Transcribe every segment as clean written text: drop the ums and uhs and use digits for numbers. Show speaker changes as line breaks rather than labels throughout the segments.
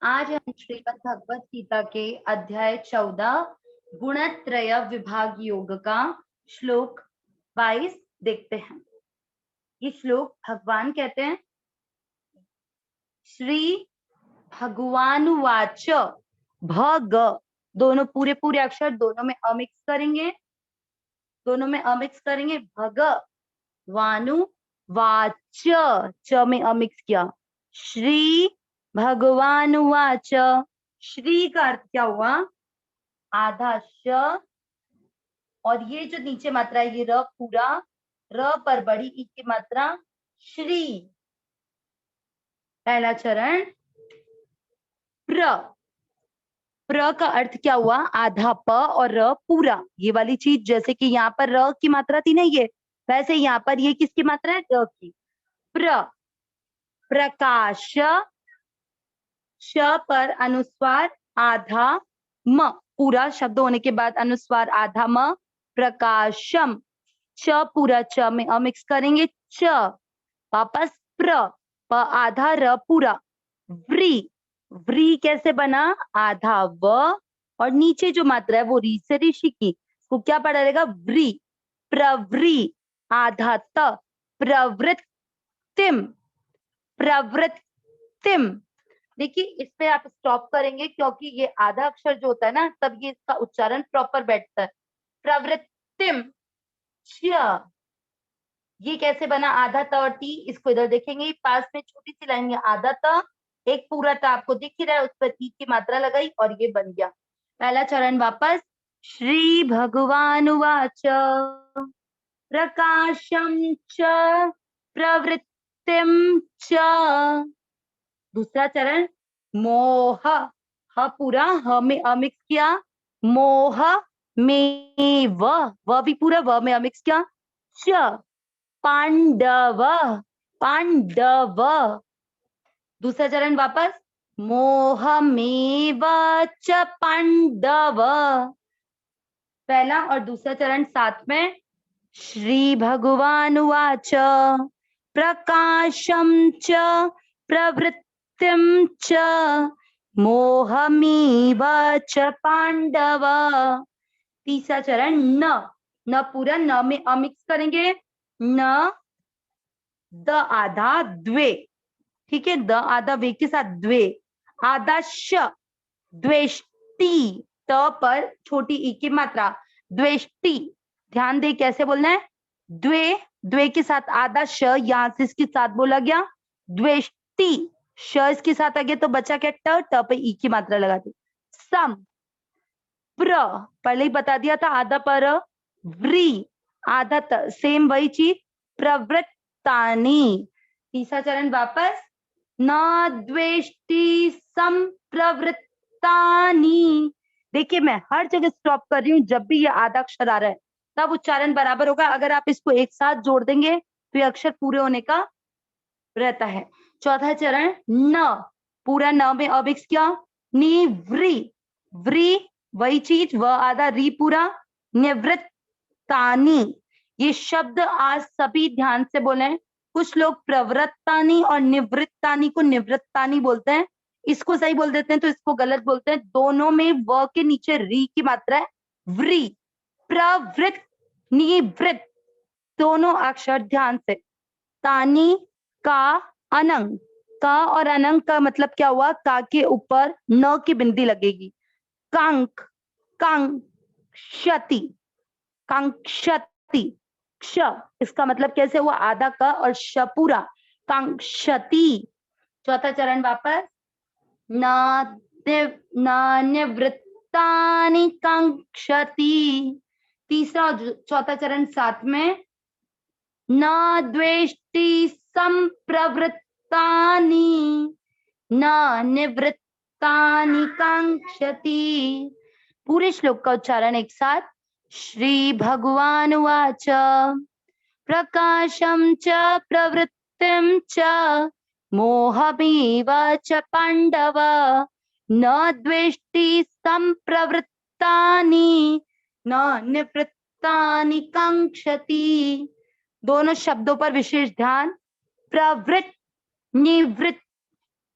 आज हम श्रीमद् भगवत गीता के अध्याय 14 गुणत्रय विभाग योग का श्लोक 22 देखते हैं। ये श्लोक भगवान कहते हैं, श्री भगवानुवाच, भग दोनों पूरे पूरे अक्षर दोनों में अमिक्स करेंगे, भगवानु वाच, च में अमिक्स किया, श्री भगवानुवाच। श्री का अर्थ क्या हुआ? आधा श, और ये जो नीचे मात्रा है ये र पूरा, र पर बड़ी ई की मात्रा श्री। पहला चरण प्र, प्र का अर्थ क्या हुआ? आधा प और र पूरा। ये वाली चीज जैसे कि यहाँ पर र की मात्रा थी ना, ये वैसे यहाँ पर ये किसकी मात्रा है? र की। प्र, प्रकाश, श पर अनुस्वार आधा म, पूरा शब्द होने के बाद अनुस्वार आधा म, प्रकाशम। च पूरा, च में अमिक्स करेंगे, च वापस प्र, प आधा र पूरा, व्री। व्री कैसे बना? आधा व और नीचे जो मात्रा है वो री से ऋषि की, को क्या पढ़ा रहेगा? व्री। प्रव्री आधा त, प्रवृत्तिम, प्रवृत्तिम। देखिए इस पे आप स्टॉप करेंगे क्योंकि ये आधा अक्षर जो होता है ना, तब ये इसका उच्चारण प्रॉपर बैठता है। प्रवृत्तिम च, ये कैसे बना? आधा त और टी, इसको इधर देखेंगे पास में छोटी सी लाइन है, आधा त एक पूरा त आपको दिख ही रहा है, उस पर टी की मात्रा लगाई और ये बन गया पहला चरण। वापस श्री भगवान उवाच, प्रकाशम च प्रवृत्तिम च। दूसरा चरण मोह, ह पूरा, ह में अमिक्स किया, मोह में व भी पूरा, व में अमिक्स किया, च पांडव, पांडव। दूसरा चरण वापस मोहमेव च पांडव। पहला और दूसरा चरण साथ में। श्री भगवान उवाच, प्रकाशम च प्रवृत्तिम च मोहमेव च पांडव। तीसरा चरण न, न पूरा, न में अमिक्स करेंगे, न द आधा द्वे, ठीक है, द आधा वे के साथ द्वे, आधा श, द्वेष्टि, त पर छोटी ई की मात्रा, द्वेष्टि। ध्यान दे कैसे बोलना है, द्वे, द्वे के साथ आधा श, यहां से इसके साथ बोला गया, द्वेष्टि। श इसके साथ आ गया तो बचा क्या? ट पे ई की मात्रा लगा दी। सम, प्र पहले ही बता दिया था, आधा पर, व्री आधा त, सेम वही चीज, प्रवृत्तानि। तीसरा चरण वापस, न द्वेष्टि संप्रवृत्तानि। देखिए मैं हर जगह स्टॉप कर रही हूँ, जब भी ये आधा अक्षर आ रहा है तब उच्चारण बराबर होगा। अगर आप इसको एक साथ जोड़ देंगे तो ये अक्षर पूरे होने का रहता है। चौथा चरण न, पूरा न में अभिक्स किया, निव्री, व्री वही चीज, व आधा री पूरा, निवृत्तानि। ये शब्द आज सभी ध्यान से बोले। कुछ लोग प्रवृत्तानि और निवृत्तानि को निवृत्तानि बोलते हैं, इसको सही बोल देते हैं तो इसको गलत बोलते हैं। दोनों में व के नीचे री की मात्रा है, व्री। प्रवृत्त, निवृत्त, दोनों अक्षर ध्यान से। तानी का अनंग, का और अनंग का मतलब क्या हुआ? का के ऊपर न की बिंदी लगेगी। कांक, कांक्षति, कांक्षति, क्ष इसका मतलब कैसे हुआ? आधा का और श पूरा, कांक्षति। चौथा चरण वापस, न निवृत्तानि कांक्षति। तीसरा चौथा चरण साथ में, न द्वेष्टि संप्रवृत्तानि न निवृत्तानि कांक्षति। पूरे श्लोक का उच्चारण एक साथ। श्री भगवान उवाच, प्रकाशम च प्रवृत्तिम च मोहमेव च पांडव न द्वेष्टि संप्रवृत्तानि न निवृत्तानि कांक्षति। दोनों शब्दों पर विशेष ध्यान। प्रवृत्त, निवृत्त,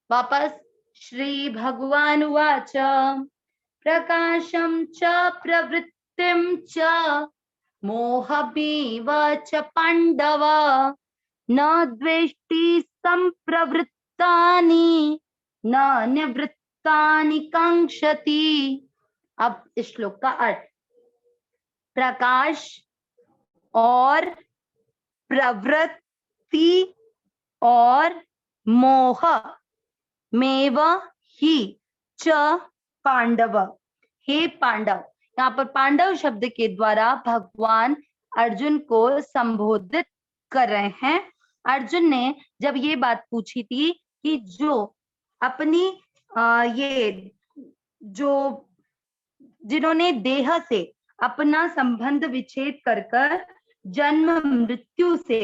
वापस श्री भगवानुवाच प्रकाशं च प्रवृत्तिं च मोहमेव च पाण्डव न द्वेष्टि संप्रवृत्तानि न निवृत्तानि कांक्षति। अब इस श्लोक का अर्थ, प्रकाश और प्रवृत्ति और मोह मेव ही च पांडव, हे पांडव। यहाँ पर पांडव शब्द के द्वारा भगवान अर्जुन को संबोधित कर रहे हैं। अर्जुन ने जब ये बात पूछी थी कि जो अपनी ये जो जिन्होंने देह से अपना संबंध विच्छेद कर जन्म मृत्यु से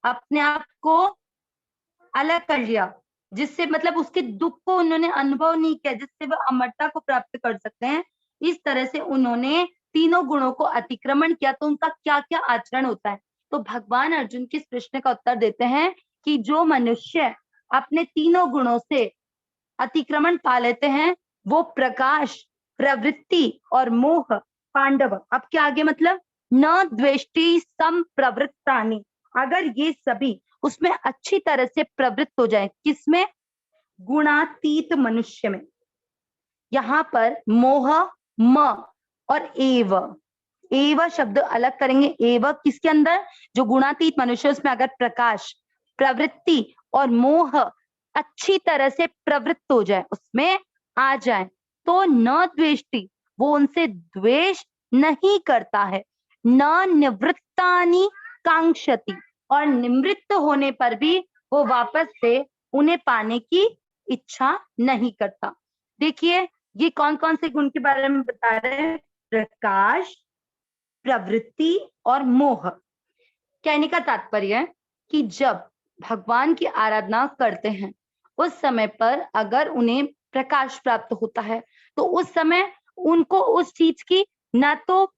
अपने आप को अलग कर लिया, जिससे मतलब उसके दुख को उन्होंने अनुभव नहीं किया, जिससे वह अमरता को प्राप्त कर सकते हैं, इस तरह से उन्होंने तीनों गुणों को अतिक्रमण किया, तो उनका क्या क्या आचरण होता है। तो भगवान अर्जुन के इस प्रश्न का उत्तर देते हैं कि जो मनुष्य अपने तीनों गुणों से अतिक्रमण पा लेते हैं वो प्रकाश, प्रवृत्ति और मोह पांडव। अब क्या आगे मतलब, न द्वेष्टि संप्रवृत्तानि, अगर ये सभी उसमें अच्छी तरह से प्रवृत्त हो जाए, किसमें, गुणातीत मनुष्य में। यहाँ पर मोह, म और एव शब्द अलग करेंगे। एव किसके अंदर, जो गुणातीत मनुष्य उसमें अगर प्रकाश, प्रवृत्ति और मोह अच्छी तरह से प्रवृत्त हो जाए, उसमें आ जाए, तो न द्वेष्टि, वो उनसे द्वेष नहीं करता है, न निवृत्तानि कांक्षति, और निवृत्त होने पर भी वो वापस से उन्हें पाने की इच्छा नहीं करता। देखिए ये कौन कौन से गुण के बारे में बता रहे हैं, प्रकाश, प्रवृत्ति और मोह। कहने का तात्पर्य है कि जब भगवान की आराधना करते हैं उस समय पर अगर उन्हें प्रकाश प्राप्त होता है तो उस समय उनको उस चीज की ना तो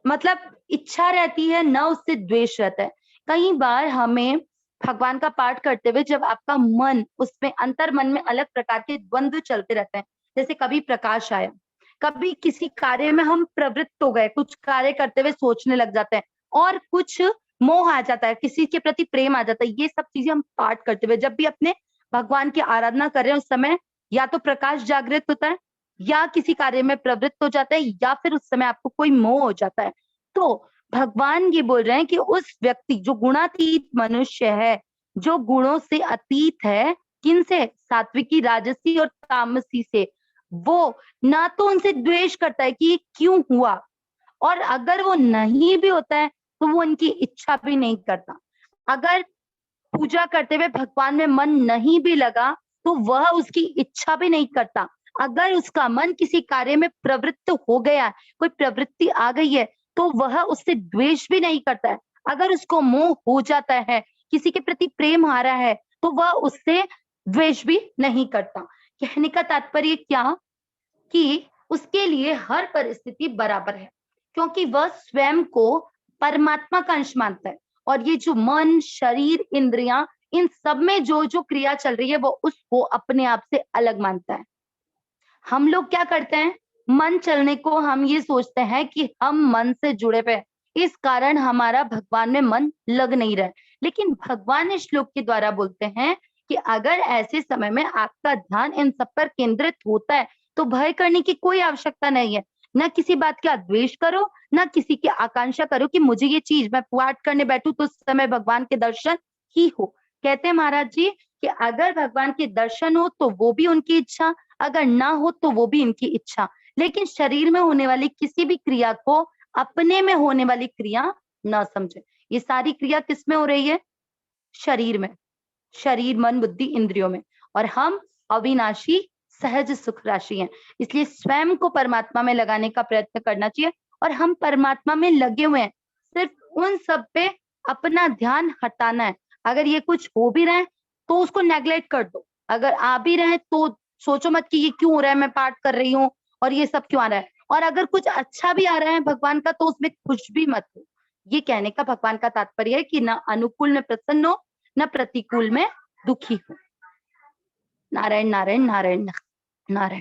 मतलब इच्छा रहती है, ना उससे द्वेष रहता है। कई बार हमें भगवान का पाठ करते हुए जब आपका मन, उसमें अंतर मन में अलग प्रकार के द्वंद्व चलते रहते हैं, जैसे कभी प्रकाश आया, कभी किसी कार्य में हम प्रवृत्त हो गए, कुछ कार्य करते हुए सोचने लग जाते हैं, और कुछ मोह आ जाता है, किसी के प्रति प्रेम आ जाता है। ये सब चीजें हम पाठ करते हुए जब भी अपने भगवान की आराधना कर रहे हैं उस समय या तो प्रकाश जागृत होता है, या किसी कार्य में प्रवृत्त हो जाता है, या फिर उस समय आपको कोई मोह हो जाता है। तो भगवान ये बोल रहे हैं कि उस व्यक्ति जो गुणातीत मनुष्य है, जो गुणों से अतीत है, किनसे, सात्विकी, राजसी और तामसी से, वो ना तो उनसे द्वेष करता है कि क्यों हुआ, और अगर वो नहीं भी होता है तो वो उनकी इच्छा भी नहीं करता। अगर पूजा करते हुए भगवान में मन नहीं भी लगा तो वह उसकी इच्छा भी नहीं करता। अगर उसका मन किसी कार्य में प्रवृत्त हो गया, कोई प्रवृत्ति आ गई है, तो वह उससे द्वेष भी नहीं करता है। अगर उसको मोह हो जाता है, किसी के प्रति प्रेम आ रहा है, तो वह उससे द्वेष भी नहीं करता। कहने का तात्पर्य क्या, कि उसके लिए हर परिस्थिति बराबर है, क्योंकि वह स्वयं को परमात्मा का अंश मानता है, और ये जो मन, शरीर, इंद्रियां, इन सब में जो जो क्रिया चल रही है वो उसको अपने आप से अलग मानता है। हम लोग क्या करते हैं, मन चलने को हम ये सोचते हैं कि हम मन से जुड़े हुए हैं, इस कारण हमारा भगवान में मन लग नहीं रहा है। लेकिन भगवान इस श्लोक के द्वारा बोलते हैं कि अगर ऐसे समय में आपका ध्यान इन सब पर केंद्रित होता है तो भय करने की कोई आवश्यकता नहीं है। ना किसी बात का द्वेष करो, ना किसी की आकांक्षा करो कि मुझे ये चीज, मैं पाठ करने बैठूं तो उस समय भगवान के दर्शन ही हो। कहते हैं महाराज जी कि अगर भगवान के दर्शन हो तो वो भी उनकी इच्छा, अगर ना हो तो वो भी इनकी इच्छा। लेकिन शरीर में होने वाली किसी भी क्रिया को अपने में होने वाली क्रिया न समझे। ये सारी क्रिया किसमें हो रही है, शरीर में, शरीर, मन, बुद्धि, इंद्रियों में, और हम अविनाशी सहज सुख राशि हैं। इसलिए स्वयं को परमात्मा में लगाने का प्रयत्न करना चाहिए, और हम परमात्मा में लगे हुए हैं, सिर्फ उन सब पे अपना ध्यान हटाना है। अगर ये कुछ हो भी रहा है तो उसको नेग्लेक्ट कर दो, अगर आ भी रहे तो सोचो मत कि ये क्यों हो रहा है, मैं पाठ कर रही हूँ और ये सब क्यों आ रहा है। और अगर कुछ अच्छा भी आ रहा है भगवान का तो उसमें खुश भी मत हो। ये कहने का भगवान का तात्पर्य है कि न अनुकूल में प्रसन्न हो, न प्रतिकूल में दुखी हो। नारायण नारायण नारायण नारायण।